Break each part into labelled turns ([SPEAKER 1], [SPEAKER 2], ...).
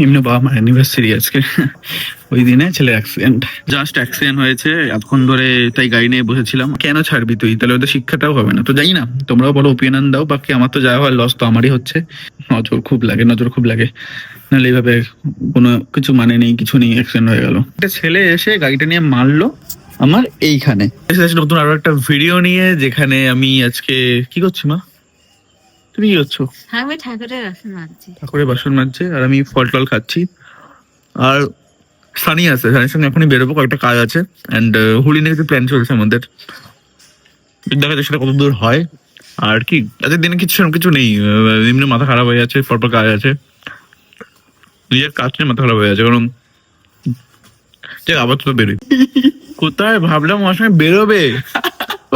[SPEAKER 1] এমনি বাবা মার অ্যানিভার্সারি আজকে। ওই দিনে ছেলের অ্যাক্সিডেন্ট, জাস্ট অ্যাক্সিডেন্ট হয়েছে এতক্ষণ ধরে, তাই গাড়ি নিয়ে বসেছিলাম। কেন ছাড়বি তুই, তাহলে ওদের শিক্ষাটাও হবে না তো, জানি না তোমরাও বলো ওপিনিয়ন দাও, বাকি আমার তো যা হয় লস তো আমারই হচ্ছে। নজর খুব লাগে, নাহলে এইভাবে কোনো কিছু মানে নেই, কিছু নেই, অ্যাক্সিডেন্ট হয়ে গেল। একটা ছেলে এসে গাড়িটা নিয়ে মারলো আমার এইখানে। নতুন আরো একটা ভিডিও নিয়ে, যেখানে আমি আজকে কি করছি মা, তুমি কি করছো?
[SPEAKER 2] আমি ঠাকুরের বাসন মাজছি।
[SPEAKER 1] ঠাকুরের বাসন মাজছে আর আমি ফল টল খাচ্ছি। আর সানি আছে, সানির সঙ্গে এখনই বেরোবো, কয়েকটা কাজ আছে। অ্যান্ড হোলি নিয়ে কিছু প্ল্যান চলছে আমাদের, দেখা যাচ্ছে সেটা কত দূর হয়। আর কি আজকের দিনে কিছু সেরকম কিছু নেই, এমনি মাথা খারাপ হয়ে যাচ্ছে, পরপর কাজ আছে, নিজের কাজ নিয়ে মাথা খারাপ হয়ে যাচ্ছে। কারণ আবার তো বেরোই কোথায়, ভাবলাম আমার সঙ্গে বেরোবে,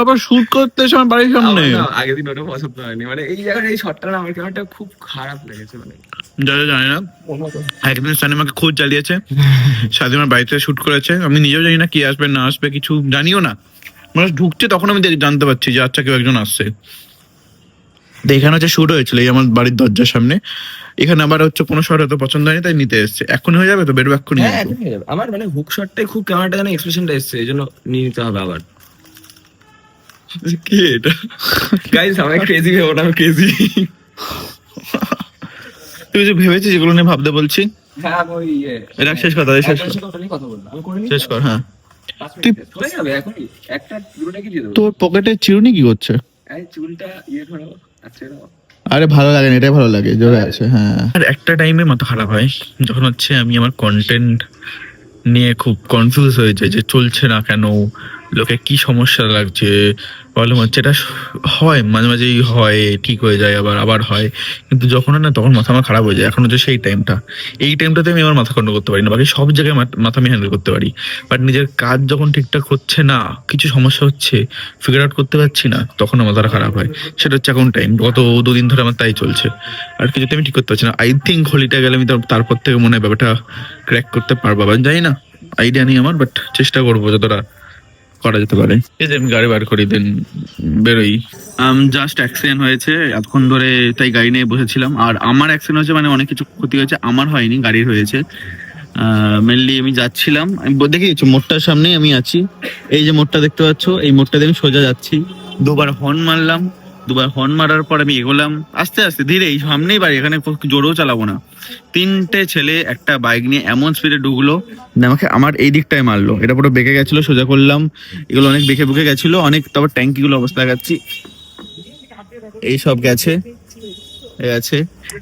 [SPEAKER 1] আবার শুট করতে এসে আমার বাড়ির সামনে।
[SPEAKER 3] আগের দিন ওটা পছন্দ হয়নি, মানে এই জায়গায় এই শটটা না আমার কেমন একটা খুব খারাপ লেগেছে। মানে
[SPEAKER 1] যারা জানে না, একদিন সানি আমাকে খোঁজ চালিয়েছে, সাথে আমার বাড়িতে শুট করেছে। আমি নিজেও জানি না কি আসবে না আসবে, কিছু জানিও না, মানুষ ঢুকছে তখন আমি জানতে পারছি যে আচ্ছা কেউ একজন আসছে। এখানে হচ্ছে শুট হয়েছিল এই আমার বাড়ির দরজার সামনে। এখানে আবার হচ্ছে কোনো শট হয়তো পছন্দ হয়নি, তাই নিতে এসছে। এখন হয়ে যাবে তো, বেরোবো এক্ষুনি।
[SPEAKER 3] হ্যাঁ এখন হয়ে যাবে। আমার মানে হুক শটটাই খুব কেমন একটা যেন এক্সপ্রেশনটা এসছে, এই জন্য নিয়ে নিতে হবে আবার।
[SPEAKER 1] কি এটা
[SPEAKER 3] গাইস আমি ক্রেজি ভেবো না, আমি ক্রেজি।
[SPEAKER 1] তুই যে ভেবেছিস যেগুলো নিয়ে ভাবতে বলছি,
[SPEAKER 3] হ্যাঁ আমি ওই
[SPEAKER 1] এটা শেষ কথা, শেষ কর,
[SPEAKER 3] কথা বললাম, আমি করে
[SPEAKER 1] শেষ কর। হ্যাঁ,
[SPEAKER 3] তুই হয়ে যাবে এখনই, একটা দুটোটা কি দিয়ে দেবো?
[SPEAKER 1] তোর পকেটে চিরুনি কি করছে?
[SPEAKER 3] এই চুলটা ইয়ে করো, আচ্ছা
[SPEAKER 1] আরে ভালো লাগে না, এটাই ভালো লাগে, জোরে আছে। হ্যাঁ, আর একটা টাইমে মাথা খারাপ হয় যখন হচ্ছে আমি আমার কন্টেন্ট নিয়ে খুব কনফিউজ হয়ে যায় যে চলছে না কেন, লোকে কি সমস্যা লাগছে, প্রবলেম হচ্ছে। এটা হয় মাঝে মাঝেই হয়, ঠিক হয়ে যায়, আবার আবার হয়। কিন্তু যখন হয় না তখন মাথা আমার খারাপ হয়ে যায়। এখন হচ্ছে সেই টাইমটা, এই টাইমটাতে আমি আমার মাথা কন্ট্রোল করতে পারি না, বাকি সব জায়গায় মাথা আমি হ্যান্ডেল করতে পারি। বাট নিজের কাজ যখন ঠিকঠাক হচ্ছে না, কিছু সমস্যা হচ্ছে, ফিগার আউট করতে পারছি না, তখন আমার মাথাটা খারাপ হয়। সেটা হচ্ছে এখন টাইম, গত 2 দিন ধরে আমার তাই চলছে। আর কিছুতে আমি ঠিক করতে পারছি না। আই থিঙ্ক হোলিটা গেলে আমি তারপর থেকে মনে হয় ব্যাপারটা ক্র্যাক করতে পারবো। আমি জানি না, আইডিয়া নেই আমার, বাট চেষ্টা করবো যতটা করা যেতে পারে। এই যে আমি গাড়ি বার করি, দেন বেরোই। জাস্ট অ্যাক্সিডেন্ট হয়েছে এতক্ষণ ধরে, তাই গাড়ি নিয়ে বসেছিলাম। আর আমার অ্যাক্সিডেন্ট হয়েছে মানে অনেক কিছু ক্ষতি হয়েছে, আমার হয়নি, গাড়ির হয়েছে। মেনলি আমি যাচ্ছিলাম, আমি দেখিয়েছি মোড়টার সামনেই আমি আছি, এই যে মোড়টা দেখতে পাচ্ছ, এই মোড়টা দিয়ে আমি সোজা যাচ্ছি। দুবার হর্ন মারলাম, দুবার হর্ন মারার পর আমি এগোলাম আস্তে আস্তে ধীরে, এই সামনেই বাড়ি, এখানে জোরেও চালাবো না। 3টে ছেলে একটা বাইক নিয়ে এমন স্পিডে ঢুকলো, আমাকে আমার এই দিকটায় মারলো। এটা পুরো বেঁকে গেছিল, সোজা করলাম, এগুলো অনেক বেঁকে বুকে গেছিল অনেক। তারপর ট্যাঙ্কিগুলো অবস্থা দেখাচ্ছি, এই সব গেছে, গেছে।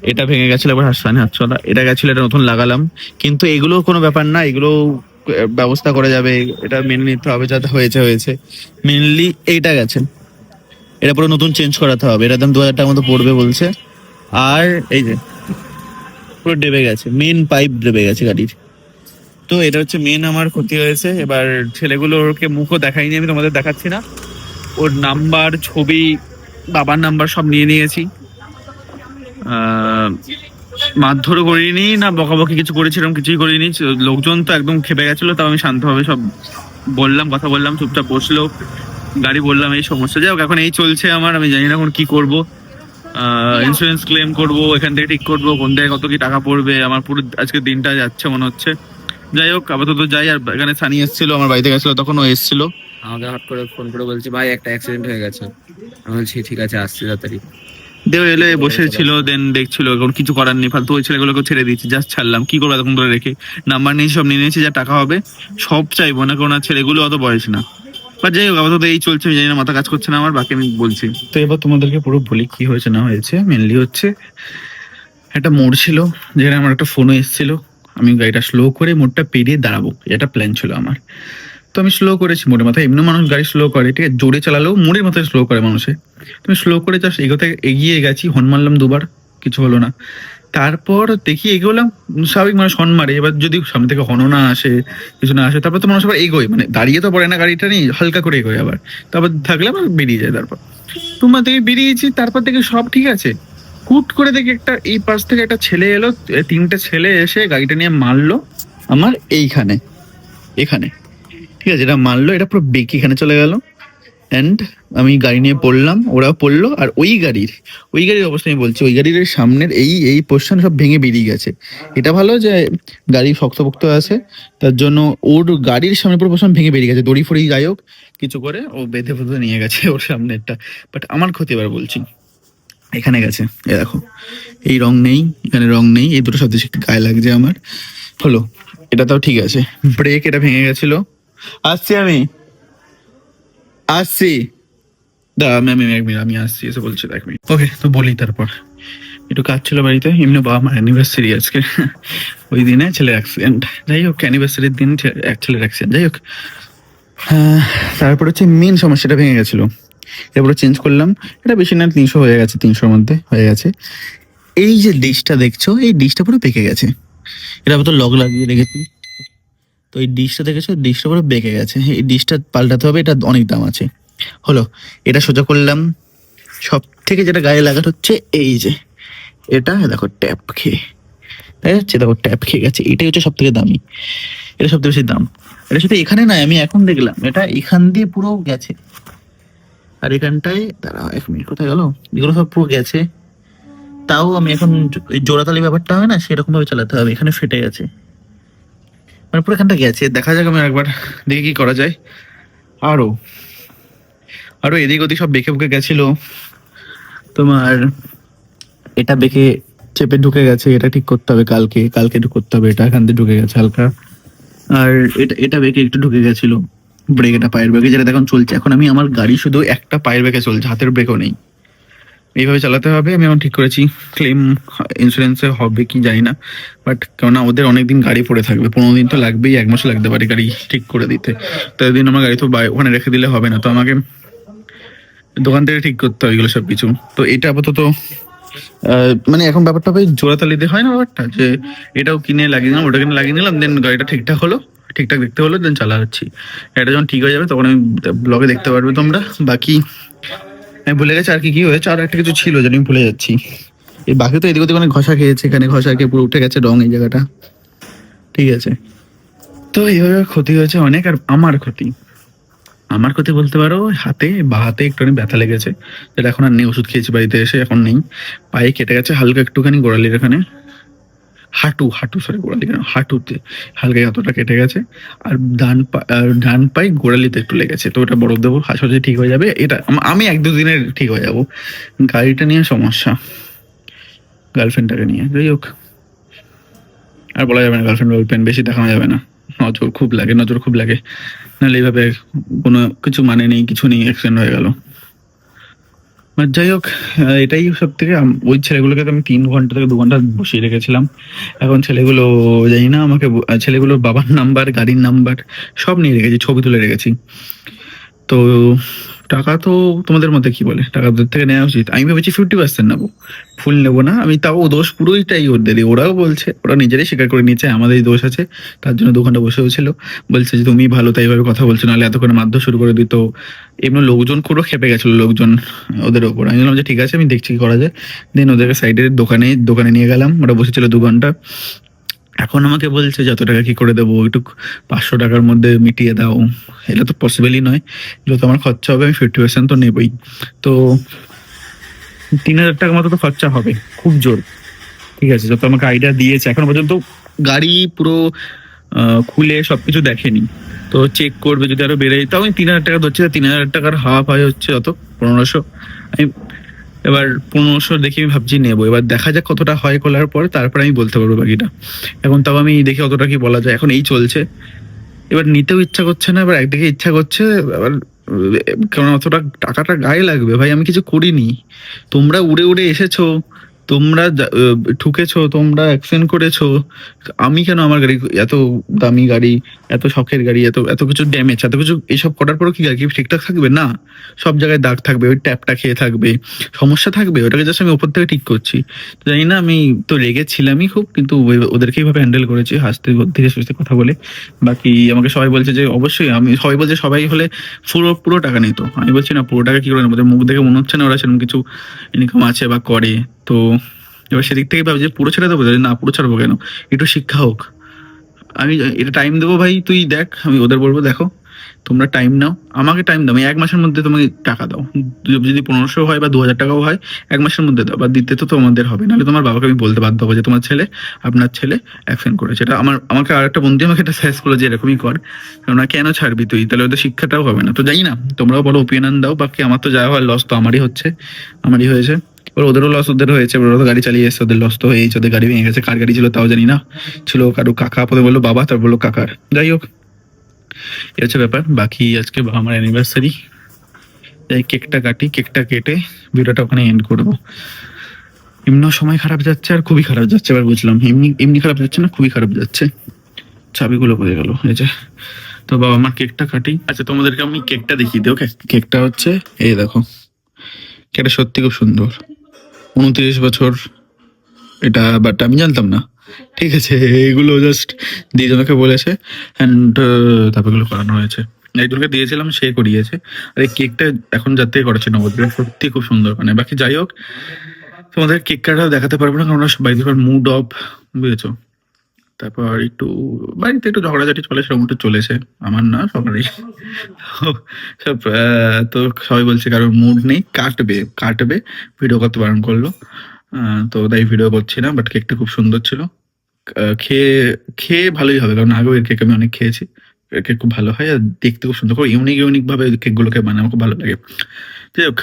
[SPEAKER 1] এটা ভেঙে গেছিল, এবার হাসপাতালে হাসপাতাল, এটা গেছিল, এটা নতুন লাগালাম। কিন্তু এগুলো কোনো ব্যাপার না, এগুলো ব্যবস্থা করা যাবে, এটা মেনে নিতে হবে, যাতে হয়েছে হয়েছে। মেনলি এইটা গেছে, এটা পুরো নতুন চেঞ্জ করাতে হবে, এটা দাম 2000 টাকার মতো পড়বে বলছে। আর এই যে পুরো ডেবে গেছে, মেন পাইপ ডেবে গেছে গাড়ির। তো এটা হচ্ছে মেন আমার ক্ষতি হয়েছে। এবার ছেলেগুলোকে মুখও দেখাইনি আমি, তোমাদের দেখাচ্ছি না। ওর নাম্বার, ছবি, বাবার নাম্বার সব নিয়ে নিয়েছি। মারধরও করিনি, না বকাবকি কিছু করেছিলাম, কিছুই করিনি। লোকজন তো একদম খেপে গেছিলো, তাও আমি শান্তভাবে সব বললাম, কথা বললাম, চুপচাপ বসলো। গাড়ি বললাম এই সমস্যা, যাই হোক এখন এই চলছে আমার। আমি জানি না এখন কি করবো, ইন্স্যুরেন্স ক্লেম করব, এখান থেকে ঠিক করবো, কোন থেকে কত কি টাকা পড়বে। আমার পুরো আজকে দিনটা যাচ্ছে মনে হচ্ছে। যাই হোক আপাতত যাই। আর এখানে সানি এসেছিল, আমার বাড়িতে গেছিল, তখন ও এসেছিল,
[SPEAKER 3] আমাকে হট করে ফোন করে বলছে ভাই একটা অ্যাক্সিডেন্ট হয়ে গেছে। আমি বলছি ঠিক আছে আসছি তাড়াতাড়ি।
[SPEAKER 1] দেও এলে বসেছিল, দেন দেখছিল, এখন কিছু করার নেই, ফালতু ওই ছেলেগুলোকে ছেড়ে দিয়েছি, জাস্ট ছাড়লাম। কি করবো এতক্ষণ ধরে রেখে, নাম্বার নিয়েছি, সব নিয়ে নিয়েছি, যা টাকা হবে সব চাইবো না, কারণ ছেলেগুলো অত বয়স না। বা যাই হোক আপাতত এই চলছে, আমি জানি না, মাথা কাজ করছে না আমার, বাকি আমি বলছি। তো এবার তোমাদেরকে পুরো বলি কি হয়েছে না হয়েছে। মেনলি হচ্ছে একটা মোড় ছিল, যেখানে আমার একটা ফোনও এসেছিল, আমি গাড়িটা স্লো করে মোড়টা পেরিয়ে দাঁড়াবো, এটা প্ল্যান ছিল আমার। তো আমি স্লো করেছি মোড়ের মাথায়, এমনি মানুষ গাড়ি স্লো করে, ঠিক আছে, জোরে চালালেও মোড়ের মাথায় স্লো করে মানুষে। তুমি স্লো করে জাস্ট এগোতে এগিয়ে গেছি, হর্ন মারলাম দুবার, কিছু হলো না। তারপর দেখি এগোলাম, স্বাভাবিক মানুষ হর্ন মারে, এবার যদি সামনে থেকে হর্ন না আসে, কিছু না আসে, তারপর তো মানুষ আবার এগোয়, মানে দাঁড়িয়ে তো পড়ে না গাড়িটা নিয়ে, হালকা করে এগোয় আবার। তারপর থাকলে আবার বেরিয়ে যায়। তারপর তোমার থেকে বেরিয়েছি, তারপর থেকে সব ঠিক আছে। হুট করে দেখি একটা এই পাশ থেকে একটা ছেলে এলো, 3টে ছেলে এসে গাড়িটা নিয়ে মারলো আমার এইখানে, এখানে, ঠিক আছে, এটা মারলো, এটা পুরো বেঁকে এখানে চলে গেল। অ্যান্ড আমি গাড়ি নিয়ে পড়লাম, ওরাও পড়লো, আর ওই গাড়ির অবস্থা আমি বলছি, ওই গাড়ির সামনের এই পোর্শন সব ভেঙে বেরিয়ে গেছে। এটা ভালো যে গাড়ি শক্তপোক্ত আছে, তার জন্য ওর গাড়ির সামনে পুরো পোর্শন ভেঙে বেরিয়ে গেছে, দড়ি ফড়ি যাই হোক কিছু করে ও বেঁধে ফেঁধে নিয়ে গেছে ওর সামনেরটা। বাট আমার ক্ষতি এবার বলছি, এখানে গেছে, এ দেখো এই রং নেই, এখানে রং নেই, এই দুটো সবচেয়ে গায়ে লাগছে আমার। হলো, এটা তাও ঠিক আছে। ব্রেক এটা ভেঙে গেছিল। আসছি দাঁড়া, আমি 1 মিনিট, আমি আসছি এসে বলছি 1 মিনিট। ওকে, তো বলি তারপর। একটু কাজ ছিল বাড়িতে, এমনি বাবা মার অ্যানিভার্সারি আজকে, ওই দিনে ছেলের অ্যাক্সিডেন্ট। যাই হোক, অ্যানিভার্সারির দিন ছেলের অ্যাক্সিডেন্ট, যাই হোক। তারপর হচ্ছে মেন সমস্যাটা ভেঙে গেছিল, এরপরে চেঞ্জ করলাম। এটা বেশি না, 300 হয়ে গেছে, 300-র মধ্যে হয়ে গেছে। এই যে ডিশটা দেখছো, এই ডিশটা পুরো বেঁকে গেছে। এটা তো লক লাগিয়ে রেখেছি, তো এই ডিশটা দেখেছো, ডিশটা পুরো বেঁকে গেছে। এই ডিশটা পাল্টাতে হবে, এটা অনেক দাম আছে। হলো, এটা সোজা করলাম। সব থেকে যেটা গায়ে লাগাতে হচ্ছে এই যে এটা, দেখো ট্যাপ খেয়ে, দেখা যাচ্ছে, দেখো ট্যাপ খেয়ে গেছে। এটাই হচ্ছে সব থেকে দামি, এটা সব থেকে বেশি দাম। এটা শুধু এখানে নয়, আমি এখন দেখলাম এটা এখান দিয়ে পুরো গেছে, আর এখানটায় দাঁড়া 1 মিনিট, কোথায় গেল, এগুলো সব পুরো গেছে। তাও আমি এখন ওই জোড়াতালি ব্যাপারটা হয় না, সেরকম ভাবে চালাতে হবে। এখানে ফেটে গেছে, মানে পুরো এখানটা গেছে। দেখা যাক, আমি একবার দেখি কি করা যায়। আরো আরো এদিক ওদিক সব বেঁকে বুকে গেছিল তোমার। এটা বেঁকে চেপে ঢুকে গেছে, এটা ঠিক করতে হবে কালকে, একটু করতে হবে। এটা এখান দিয়ে ঢুকে গেছে হালকা, আর এটা বেঁকে একটু ঢুকে গেছিল। ব্রেক, এটা পায়ের ব্রেকে যেটা এখন চলছে, এখন আমি আমার গাড়ি শুধু একটা পায়ের ব্রেকে চলছে, হাতের ব্রেকও নেই। এইভাবে চালাতে হবে, আমি এখন ঠিক করেছি। ক্লেম ইন্স্যুরেন্সে হবে কি জানি না, বাট কেননা ওদের অনেকদিন গাড়ি পড়ে থাকবে, 15 দিন তো লাগবেই, 1 মাস লাগতে পারে গাড়ি ঠিক করে দিতে। তো এদিন আমার গাড়ি তো ওখানে রেখে দিলে হবে না, তো আমাকে দোকান থেকে ঠিক করতে হবে এগুলো সবকিছু। তো এটা আপাতত মানে এখন ব্যাপারটা ভাই জোড়াতালিতে হয় না ব্যাপারটা, যে এটাও কিনে লাগিয়ে নিলাম, ওটা কিনে লাগিয়ে নিলাম, দেন গাড়িটা ঠিকঠাক হলো, ঠিকঠাক দেখতে হলো, দেন চালাচ্ছি। এটা যখন ঠিক হয়ে যাবে তখন আমি ব্লগে দেখতে পারবে তোমরা। বাকি আমি ভুলে গেছি আর কি কি হয়েছে, আর একটা কিছু ছিল যেটা আমি ভুলে যাচ্ছি। এই বাকি তো এদিক ওদিক অনেক ঘষা খেয়েছে, এখানে ঘষা খেয়ে পুরো উঠে গেছে রং এই জায়গাটা, ঠিক আছে। তো এইভাবে ক্ষতি হয়েছে অনেক। আর আমার ক্ষতি বলতে পারো, বা হাতে একটুখানি ব্যথা লেগেছে, যেটা এখন আর নেই, ওষুধ খেয়েছি বাড়িতে এসে, এখন নেই। পায়ে কেটে গেছে হালকা একটুখানি, গোড়ালির এখানে, হাঁটু সরি, গোড়ালি কেন, হাঁটুতে হালকা এতটা কেটে গেছে। আর ডান পায়ে গোড়ালিতে একটু লেগেছে, তো ওটা বরফ দেবো, হাসপাতালে ঠিক হয়ে যাবে। এটা আমি 1-2 দিনের ঠিক হয়ে যাবো। গাড়িটা নিয়ে সমস্যা, গার্লফ্রেন্ডটাকে নিয়ে, যাই হোক। আর বলা যাবে না, গার্লফ্রেন্ড বেশি দেখানো যাবে না, নজর খুব লাগে, নাহলে এইভাবে কোনো কিছু মানে নেই, কিছু নেই, অ্যাক্সিডেন্ট হয়ে গেল। যাই হোক, এটাই সব থেকে ওই ছেলেগুলোকে তো আমি 3 ঘন্টা থেকে 2 ঘন্টা বসিয়ে রেখেছিলাম। এখন ছেলেগুলো জানি না আমাকে, ছেলেগুলোর বাবার নাম্বার, গাড়ির নাম্বার সব নিয়ে রেখেছি, ছবি তুলে রেখেছি। তো টাকা তো তোমাদের মধ্যে কি বলে, টাকা ওদের থেকে নেওয়া উচিত। আমি ভেবেছি 50% নেবো, ফুল নেবো না আমি। তাও দোষ পুরোটাই ওদের, ওরাও বলছে, ওরা নিজেরাই স্বীকার করে নিয়েছে আমাদেরই দোষ আছে। তার জন্য 2 ঘন্টা বসেও ছিল, বলছে যে তুমি ভালো তাই ভাবে কথা বলছো, নাহলে এতক্ষণ মারধর শুরু করে দিত। এমনি লোকজন পুরো খেপে গেছিল, লোকজন ওদের ওপর। আমি বললাম যে ঠিক আছে, আমি দেখছি কি করা যায়। দেন ওদেরকে সাইডের দোকানে নিয়ে গেলাম, ওরা বসেছিল 2 ঘন্টা। এখন আমাকে বলছে যত টাকা কি করে দেবো, একটু 500 টাকার মধ্যে মিটিয়ে দাও। এটা তো পসিবলই নয়, যত আমার খরচা হবে আমি 50% তো নেবই। তো 3000 টাকা মতো তো খরচা হবে, খুব জোর। ঠিক আছে, যত আমাকে আইডিয়া দিয়েছে, এখন পর্যন্ত গাড়ি পুরো খুলে সবকিছু দেখেনি, তো চেক করবে যদি আরো বেড়ে, তাও আমি 3000 টাকা ধরছি। 3000 টাকার হাফ হয় হচ্ছে অত 1500। আমি এবার 1500 দেখে আমি ভাবছি নেবো, এবার দেখা যাক কতটা হয় খোলার পর, তারপরে আমি বলতে পারবো বাকিটা। এখন তাও আমি দেখি অতটা কি বলা যায়, এখন এই চলছে। এবার নিতেও ইচ্ছা করছে না, এবার একদিকে ইচ্ছা করছে, আবার কারণ অতটা টাকাটা গায়ে লাগবে ভাই, আমি কিছু করিনি। তোমরা উড়ে উড়ে এসেছো, তোমরা ঠুকেছো, তোমরা অ্যাক্সিডেন্ট করেছো। আমি কেন আমার গাড়ি, এত দামি গাড়ি, এত শখের গাড়ি, এত এত কিছু ড্যামেজ, এত কিছু এসব করার পরও কি গাড়ি ঠিকঠাক থাকবে না? সব জায়গায় দাগ থাকবে, ওই ট্যাপটা খেয়ে থাকবে, সমস্যা থাকবে, ওটাকে জাস্ট আমি উপর থেকে ঠিক করছি। তো জানি না, আমি তো রেগেছিলামই খুব, কিন্তু ওদেরকে এইভাবে হ্যান্ডেল করেছি, হাসতে ধীরে সুস্থে কথা বলে। বাকি আমাকে সবাই বলছে যে অবশ্যই, সবাই বলছে সবাই হলে পুরো পুরো টাকা নিত। আমি বলছি না, পুরো টাকা কি করে নেবো, ওদের মুখ দেখে মনে হচ্ছে না ওরা সেরকম কিছু ইনকাম আছে বা করে। তো এবার সেদিক থেকে ভাবছি যে পুরো ছেড়ে দেবো, না পুরো ছাড়বো কেন, একটু শিক্ষা হোক। আমি এটা টাইম দেবো ভাই, তুই দেখ, আমি ওদের বলবো দেখো তোমরা টাইম নাও, আমাকে টাইম দাও, আমি 1 মাসের মধ্যে তোমাকে টাকা দাও। যদি 1500 হয় বা 2000 টাকাও হয়, 1 মাসের মধ্যে দাও, বা দিতে তো তোমাদের হবে, নাহলে তোমার বাবাকে আমি বলতে বাধ্য হবো যে তোমার ছেলে, আপনার ছেলে অ্যাক্সিডেন্ট করেছে। এটা আমাকে আর একটা বন্ধু আমাকে এটা সাজেস্ট করলো যে এরকমই কর, কেননা কেন ছাড়বি তুই, তাহলে ওদের শিক্ষাটাও হবে না। তো জানি না, তোমরাও বলো ওপিনিয়ন দাও, বাকি আমার তো যা হয় লস তো আমারই হচ্ছে, আমারই হয়েছে। এবার ওদেরও লস ওদের হয়েছে, ওরা তো গাড়ি চালিয়ে এসছে, ওদের লস তো হয়েছে, ওদের গাড়ি ভেঙে গেছে। কার গাড়ি ছিল তাও জানি না, ছিল কারো কাকা, পরে বললো বাবা, তারপর বললো কাকার। যাই হোক, এই হচ্ছে ব্যাপার। বাকি আজকে আমার অ্যানিভার্সারি, যাই কেকটা কাটি, কেকটা কেটে ভিডিওটা ওখানে এন্ড করবো। এমনিও সময় খারাপ যাচ্ছে, আর খুবই খারাপ যাচ্ছে, এবার বুঝলাম এমনি এমনি খারাপ যাচ্ছে না, খুবই খারাপ যাচ্ছে। চাবিগুলো হয়ে গেল, এই যে। তো বাবা আমার কেকটা কাটি। আচ্ছা তোমাদেরকে আমি কেকটা দেখিয়ে দিই, ওকে? কেকটা হচ্ছে এই দেখো, কেকটা সত্যি খুব সুন্দর, 29 বছর এটা, বাট আমি জানতাম না, ঠিক আছে? এগুলো জাস্ট দিদিজনকে বলেছে, অ্যান্ড তারপর এগুলো করানো হয়েছে। একজনকে দিয়েছিলাম, সে করিয়েছে। আর এই কেকটা এখন যাতে করেছে নবদ্বীপে, সত্যি খুব সুন্দর। মানে বাকি যাই হোক, তোমাদের কেক কাটা দেখাতে পারবো না, কারণ বাড়িতে মুড অফ, বুঝেছো? তারপর একটু বাড়িতে একটু ঝগড়াঝাটি চলে, সেরকম একটু চলেছে, আমার না সবারই। সব তো সবাই বলছে কারোর মুড নেই, কাটবে কাটবে, ভিডিও করতে বারণ করলো। তো তাই ভিডিও করছি না, বাট কেকটা খুব সুন্দর ছিল। খেয়ে খেয়ে ভালোই হবে, কারণ আগেও এর কেক আমি অনেক খেয়েছি। এর কেক খুব ভালো হয়, আর দেখতে খুব সুন্দর, খুব ইউনিক ইউনিক ভাবে কেক গুলোকে বানায়, আমার খুব ভালো লাগে। যাই হোক,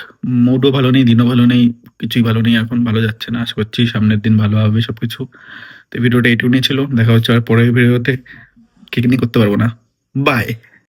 [SPEAKER 1] মুডও ভালো নেই, দিনও ভালো নেই, কিছুই ভালো নেই, এখন ভালো যাচ্ছে না। আশা করছি সামনের দিন ভালো হবে সবকিছু। তো ভিডিওটা এইটুকুনি ছিল, দেখা হচ্ছে আর পরের ভিডিওতে। কেক নিয়ে করতে পারবো না, বাই।